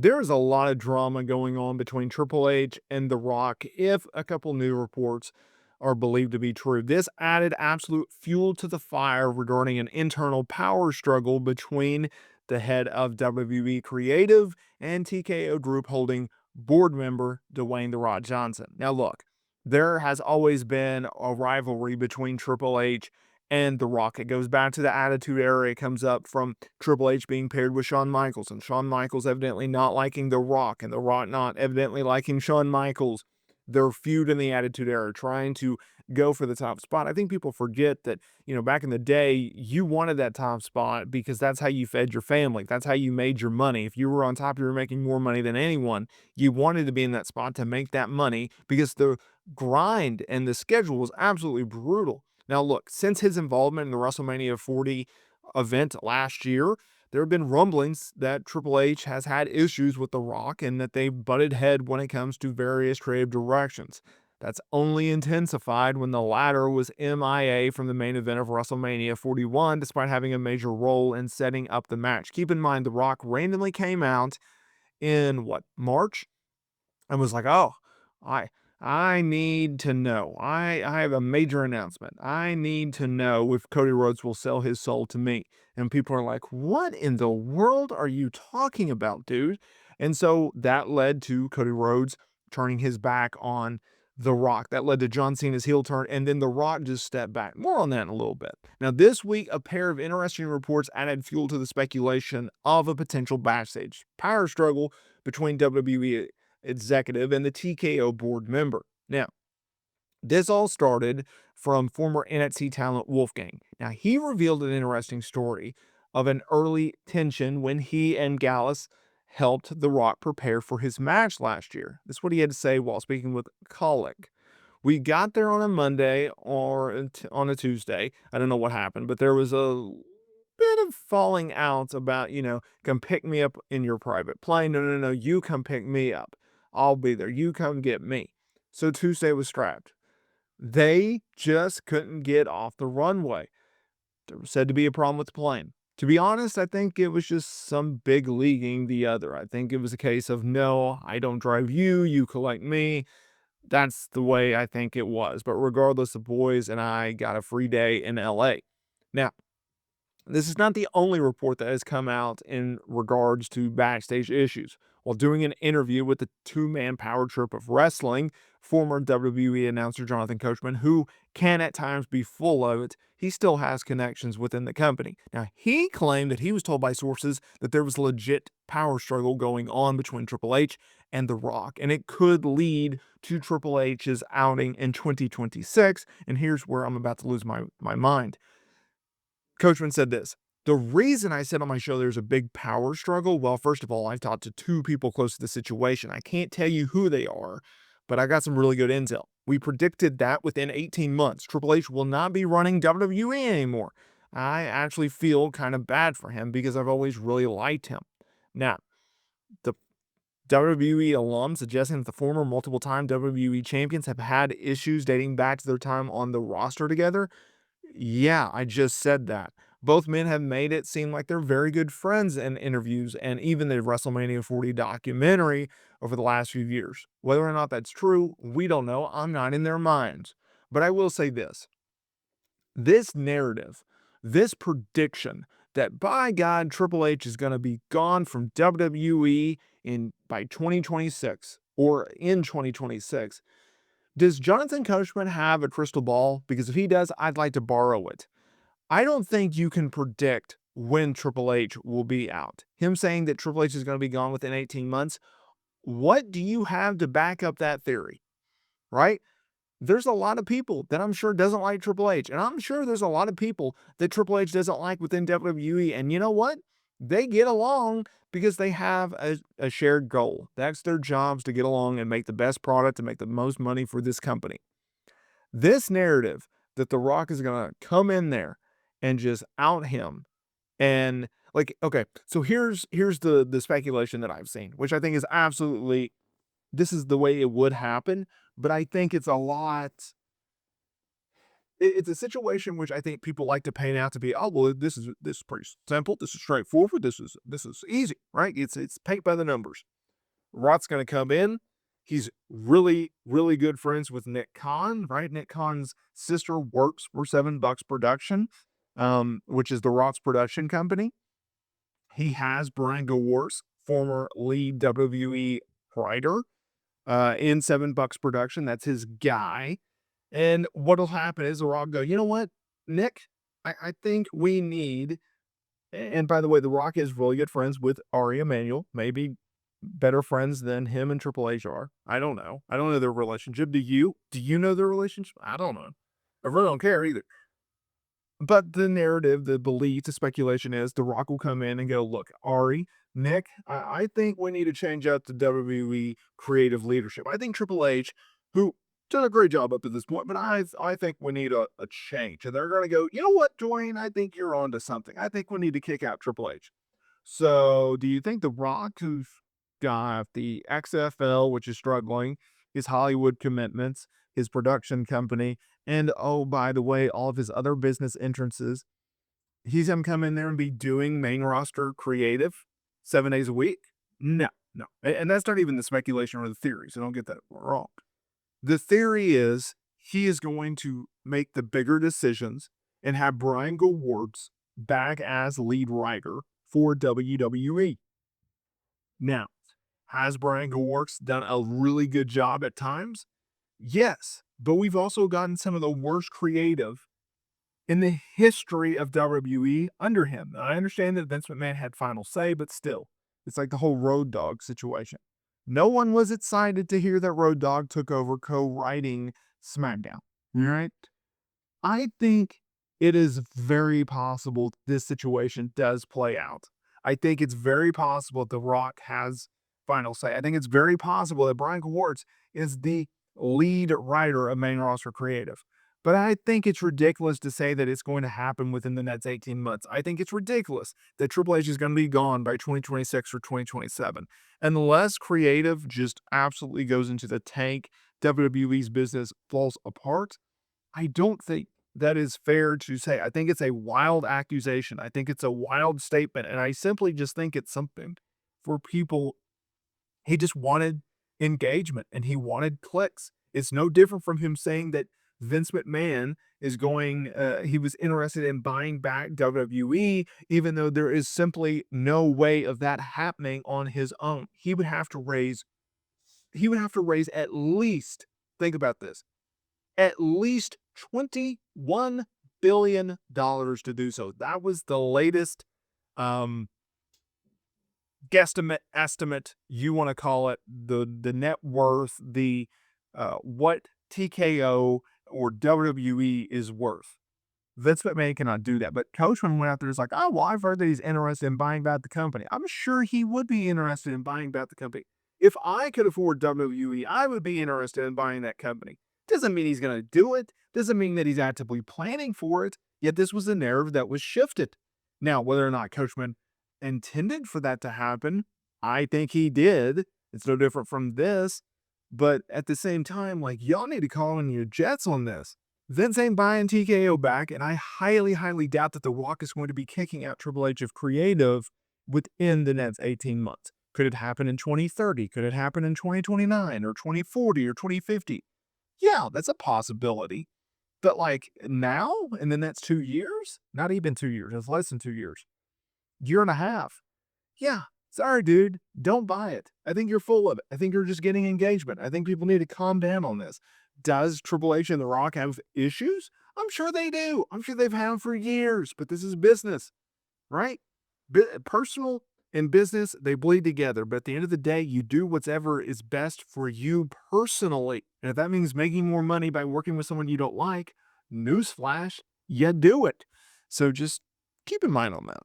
There is a lot of drama going on between Triple H and The Rock if a couple new reports are believed to be true. This added absolute fuel to the fire regarding an internal power struggle between the head of WWE Creative and TKO Group Holding board member Dwayne "The Rock" Johnson. Now, look, there has always been a rivalry between Triple H and The Rock. It goes back to the Attitude Era. It comes up from Triple H being paired with Shawn Michaels, and Shawn Michaels evidently not liking The Rock, and The Rock not evidently liking Shawn Michaels. Their feud in the Attitude Era, trying to go for the top spot. I think people forget that, back in the day, you wanted that top spot because that's how you fed your family. That's how you made your money. If you were on top, you were making more money than anyone. You wanted to be in that spot to make that money because the grind and the schedule was absolutely brutal. Now, look, since his involvement in the WrestleMania 40 event last year, there have been rumblings that Triple H has had issues with The Rock and that they butted head when it comes to various creative directions. That's only intensified when the latter was MIA from the main event of WrestleMania 41, despite having a major role in setting up the match. Keep in mind, The Rock randomly came out in March? And was like, "Oh, I I need to know. I have a major announcement. I need to know if Cody Rhodes will sell his soul to me." And people are like, "What in the world are you talking about, dude?" And so that led to Cody Rhodes turning his back on The Rock. That led to John Cena's heel turn, and then The Rock just stepped back. More on that in a little bit. Now, this week, a pair of interesting reports added fuel to the speculation of a potential backstage power struggle between WWE executive and the TKO board member. Now, this all started from former NXT talent Wolfgang. Now, he revealed an interesting story of an early tension when he and Gallus helped The Rock prepare for his match last year. This is what he had to say while speaking with Colic. "We got there on a Monday or on a Tuesday. I don't know what happened, but there was a bit of falling out about, come pick me up in your private plane. No, no, no, you come pick me up. I'll be there. You come get me." So Tuesday was scrapped. They just couldn't get off the runway. There was said to be a problem with the plane. To be honest, I think it was just some big leaguing the other. I think it was a case of, no, I don't drive you, you collect me. That's the way I think it was. But regardless, the boys and I got a free day in LA. Now, this is not the only report that has come out in regards to backstage issues. While doing an interview with the two-man power trip of wrestling, former WWE announcer Jonathan Coachman, who can at times be full of it, he still has connections within the company. Now, he claimed that he was told by sources that there was a legit power struggle going on between Triple H and The Rock, and it could lead to Triple H's outing in 2026. And here's where I'm about to lose my mind. Coachman said this: "The reason I said on my show there's a big power struggle, well, first of all, I've talked to two people close to the situation. I can't tell you who they are, but I got some really good intel. We predicted that within 18 months, Triple H will not be running WWE anymore. I actually feel kind of bad for him because I've always really liked him." Now, the WWE alum suggesting that the former multiple-time WWE champions have had issues dating back to their time on the roster together. Yeah, I just said that. Both men have made it seem like they're very good friends in interviews and even the WrestleMania 40 documentary over the last few years. Whether or not that's true, we don't know. I'm not in their minds. But I will say this narrative, this prediction that by God, Triple H is going to be gone from WWE by 2026 or in 2026. Does Jonathan Coachman have a crystal ball? Because if he does, I'd like to borrow it. I don't think you can predict when Triple H will be out. Him saying that Triple H is going to be gone within 18 months, what do you have to back up that theory, right? There's a lot of people that I'm sure doesn't like Triple H, and I'm sure there's a lot of people that Triple H doesn't like within WWE, and you know what? They get along because they have a shared goal. That's their jobs, to get along and make the best product, to make the most money for this company. This narrative that The Rock is going to come in there and just out him, and like, okay, so here's the speculation that I've seen, which I think is absolutely, this is the way it would happen, but I think it's a lot, It's a situation which I think people like to paint out to be, oh well, this is pretty simple, this is straightforward, this is easy, right? It's paint by the numbers. Rott's going to come in. He's really, really good friends with Nick Khan, right? Nick Khan's sister works for Seven Bucks Production, which is the Rott's production company. He has Brian Gewirtz, former lead WWE writer, in Seven Bucks Production. That's his guy. And what'll happen is they'll all go, you know what, Nick, I think we need. And by the way, The Rock is really good friends with Ari Emanuel, maybe better friends than him and Triple H are. I don't know. I don't know their relationship. Do you? Do you know their relationship? I don't know. I really don't care either. But the narrative, the belief, the speculation is The Rock will come in and go, look, Ari, Nick, I think we need to change out the WWE creative leadership. I think Triple H, who done a great job up to this point, but I think we need a change. And they're going to go, you know what, Dwayne, I think you're onto something. I think we need to kick out Triple H. So do you think The Rock, who's got the XFL, which is struggling, his Hollywood commitments, his production company, and oh, by the way, all of his other business entrances, he's gonna come in there and be doing main roster creative 7 days a week? No, no. And that's not even the speculation or the theory, so don't get that wrong. The theory is he is going to make the bigger decisions and have Brian Gewirtz back as lead writer for WWE. Now, has Brian Gewirtz done a really good job at times? Yes, but we've also gotten some of the worst creative in the history of WWE under him. I understand that Vince McMahon had final say, but still, it's like the whole Road Dogg situation. No one was excited to hear that Road Dogg took over co-writing SmackDown. All right. I think it is very possible this situation does play out. I think it's very possible that The Rock has final say. I think it's very possible that Brian Gewirtz is the lead writer of main roster creative. But I think it's ridiculous to say that it's going to happen within the next 18 months. I think it's ridiculous that Triple H is going to be gone by 2026 or 2027. Unless creative just absolutely goes into the tank, WWE's business falls apart, I don't think that is fair to say. I think it's a wild accusation. I think it's a wild statement. And I simply just think it's something for people. He just wanted engagement and he wanted clicks. It's no different from him saying that Vince McMahon is going, he was interested in buying back WWE, even though there is simply no way of that happening on his own. He would have to raise at least, think about this, at least $21 billion to do so. That was the latest um, guesstimate, estimate, you want to call it, the net worth, the what TKO or WWE is worth. Vince McMahon cannot do that. But Coachman went out there and was like, oh, well, I've heard that he's interested in buying back the company. I'm sure he would be interested in buying back the company. If I could afford WWE, I would be interested in buying that company. Doesn't mean he's going to do it. Doesn't mean that he's actively planning for it. Yet this was the narrative that was shifted. Now, whether or not Coachman intended for that to happen, I think he did. It's no different from this. But at the same time, like, y'all need to call in your jets on this. Vince ain't buying TKO back, and I highly, highly doubt that The Rock is going to be kicking out Triple H of creative within the next 18 months. Could it happen in 2030? Could it happen in 2029 or 2040 or 2050? Yeah, that's a possibility. But like now, in the next 2 years, not even 2 years, it's less than 2 years, year and a half. Yeah, sorry, dude, don't buy it. I think you're full of it. I think you're just getting engagement. I think people need to calm down on this. Does Triple H and The Rock have issues? I'm sure they do. I'm sure they've had them for years, but this is business, right? Personal and business, they bleed together. But at the end of the day, you do whatever is best for you personally. And if that means making more money by working with someone you don't like, newsflash, you do it. So just keep in mind on that.